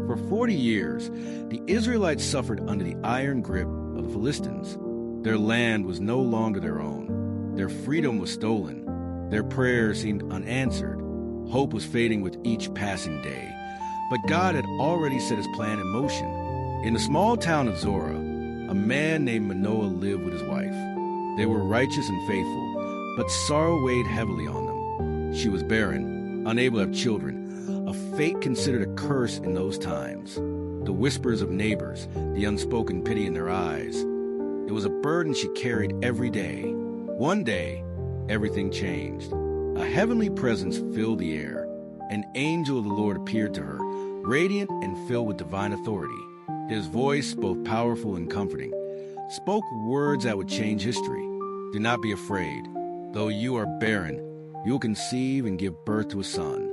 For 40 years, the Israelites suffered under the iron grip of the Philistines. Their land was no longer their own. Their freedom was stolen. Their prayers seemed unanswered. Hope was fading with each passing day. But God had already set his plan in motion. In the small town of Zorah, a man named Manoah lived with his wife. They were righteous and faithful, but sorrow weighed heavily on them. She was barren, unable to have children, a fate considered a curse in those times. The whispers of neighbors, the unspoken pity in their eyes. It was a burden she carried every day. One day, everything changed. A heavenly presence filled the air. An angel of the Lord appeared to her, radiant and filled with divine authority. His voice, both powerful and comforting, spoke words that would change history. Do not be afraid. Though you are barren, you will conceive and give birth to a son.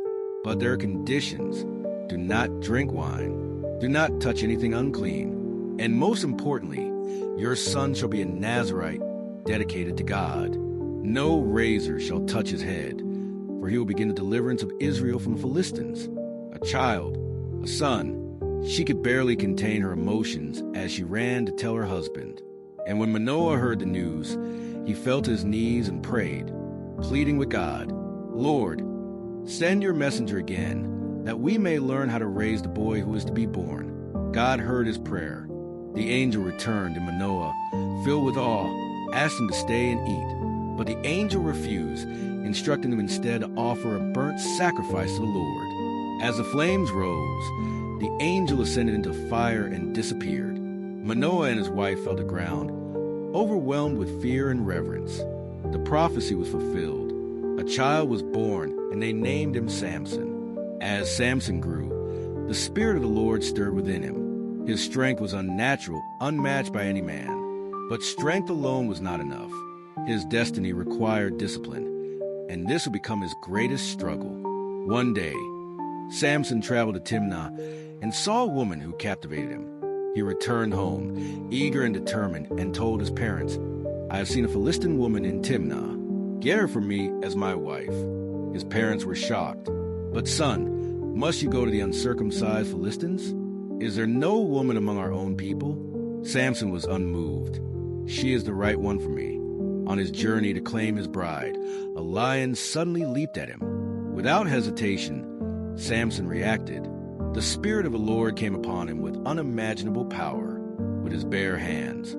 But there are conditions. Do not drink wine. Do not touch anything unclean. And most importantly, your son shall be a Nazirite dedicated to God. No razor shall touch his head, for he will begin the deliverance of Israel from the Philistines. A child, a son. She could barely contain her emotions as she ran to tell her husband. And when Manoah heard the news, he fell to his knees and prayed, pleading with God, Lord, send your messenger again, that we may learn how to raise the boy who is to be born. God heard his prayer. The angel returned, and Manoah, filled with awe, asked him to stay and eat. But the angel refused, instructing him instead to offer a burnt sacrifice to the Lord. As the flames rose, the angel ascended into fire and disappeared. Manoah and his wife fell to ground, overwhelmed with fear and reverence. The prophecy was fulfilled. A child was born, and they named him Samson. As Samson grew, the Spirit of the Lord stirred within him. His strength was unnatural, unmatched by any man. But strength alone was not enough. His destiny required discipline, and this would become his greatest struggle. One day, Samson traveled to Timnah and saw a woman who captivated him. He returned home, eager and determined, and told his parents, I have seen a Philistine woman in Timnah. Get her for me as my wife. His parents were shocked. But son, must you go to the uncircumcised Philistines? Is there no woman among our own people? Samson was unmoved. She is the right one for me. On his journey to claim his bride, a lion suddenly leaped at him. Without hesitation, Samson reacted. The Spirit of the Lord came upon him with unimaginable power. With his bare hands,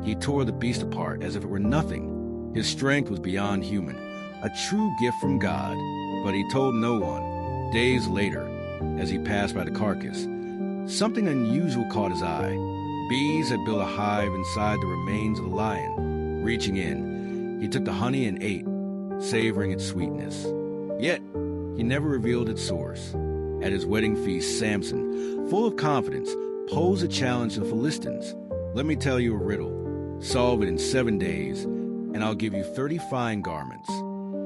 he tore the beast apart as if it were nothing. His strength was beyond human, a true gift from God. But he told no one. Days later, as he passed by the carcass, something unusual caught his eye. Bees had built a hive inside the remains of the lion. Reaching in, he took the honey and ate, savoring its sweetness. Yet, he never revealed its source. At his wedding feast, Samson, full of confidence, posed a challenge to the Philistines. Let me tell you a riddle. Solve it in 7 days, and I'll give you 30 fine garments.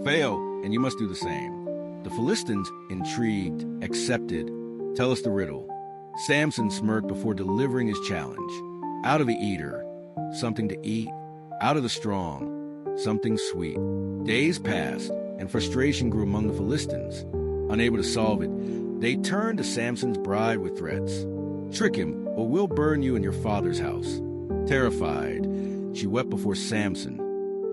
Fail, and you must do the same. The Philistines, intrigued, accepted. Tell us the riddle. Samson smirked before delivering his challenge. Out of the eater, something to eat. Out of the strong, something sweet. Days passed, and frustration grew among the Philistines. Unable to solve it, they turned to Samson's bride with threats. Trick him, or we'll burn you in your father's house. Terrified, she wept before Samson,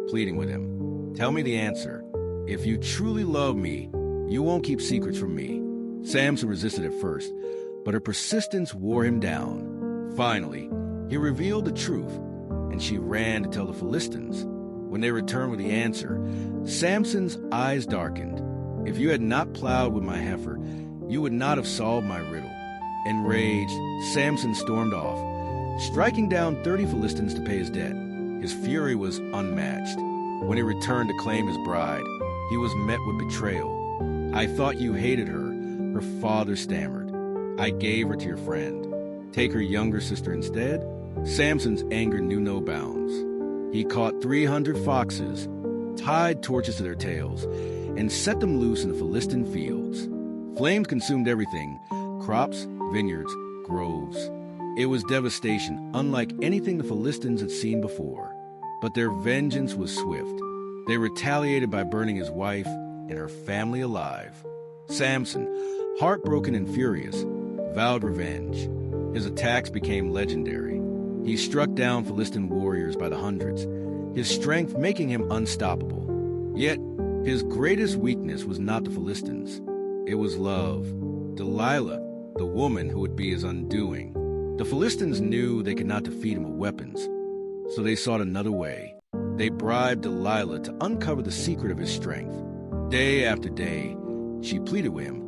pleading with him. Tell me the answer. If you truly love me, you won't keep secrets from me. Samson resisted at first, but her persistence wore him down. Finally, he revealed the truth, and she ran to tell the Philistines. When they returned with the answer, Samson's eyes darkened. If you had not plowed with my heifer, you would not have solved my riddle. Enraged, Samson stormed off, striking down 30 Philistines to pay his debt. His fury was unmatched. When he returned to claim his bride, he was met with betrayal. I thought you hated her, her father stammered. I gave her to your friend. Take her younger sister instead? Samson's anger knew no bounds. He caught 300 foxes, tied torches to their tails, and set them loose in the Philistine fields. Flames consumed everything, crops, vineyards, groves. It was devastation unlike anything the Philistines had seen before. But their vengeance was swift. They retaliated by burning his wife and her family alive. Samson, heartbroken and furious, vowed revenge. His attacks became legendary. He struck down Philistine warriors by the hundreds, his strength making him unstoppable. Yet, his greatest weakness was not the Philistines. It was love. Delilah, the woman who would be his undoing. The Philistines knew they could not defeat him with weapons, so they sought another way. They bribed Delilah to uncover the secret of his strength. Day after day, she pleaded with him,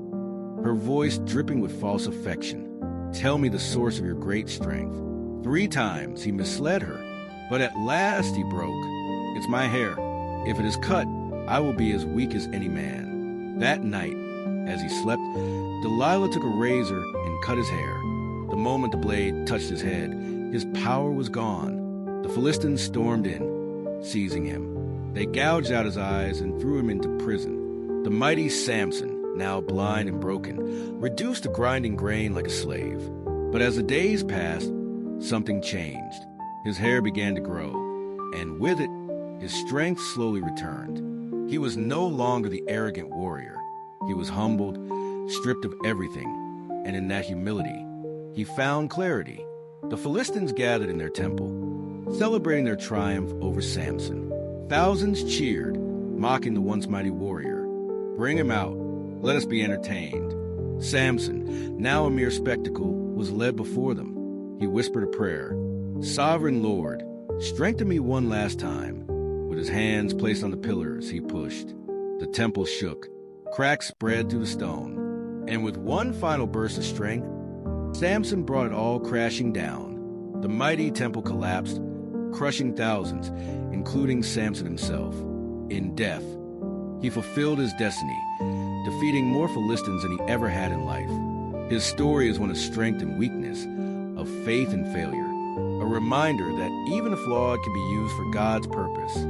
her voice dripping with false affection. "Tell me the source of your great strength." 3 times he misled her, but at last he broke. "It's my hair. If it is cut, I will be as weak as any man." That night, as he slept, Delilah took a razor and cut his hair. The moment the blade touched his head, his power was gone. The Philistines stormed in, seizing him. They gouged out his eyes and threw him into prison. The mighty Samson, now blind and broken, reduced to grinding grain like a slave. But as the days passed, something changed. His hair began to grow, and with it, his strength slowly returned. He was no longer the arrogant warrior. He was humbled, stripped of everything, and in that humility, he found clarity. The Philistines gathered in their temple, celebrating their triumph over Samson. Thousands cheered, mocking the once mighty warrior. "Bring him out. Let us be entertained." Samson, now a mere spectacle, was led before them. He whispered a prayer. "Sovereign Lord, strengthen me one last time." With his hands placed on the pillars, he pushed. The temple shook. Cracks spread through the stone. And with one final burst of strength, Samson brought it all crashing down. The mighty temple collapsed, crushing thousands, including Samson himself. In death, he fulfilled his destiny, defeating more Philistines than he ever had in life. His story is one of strength and weakness, of faith and failure, a reminder that even the flawed can be used for God's purpose.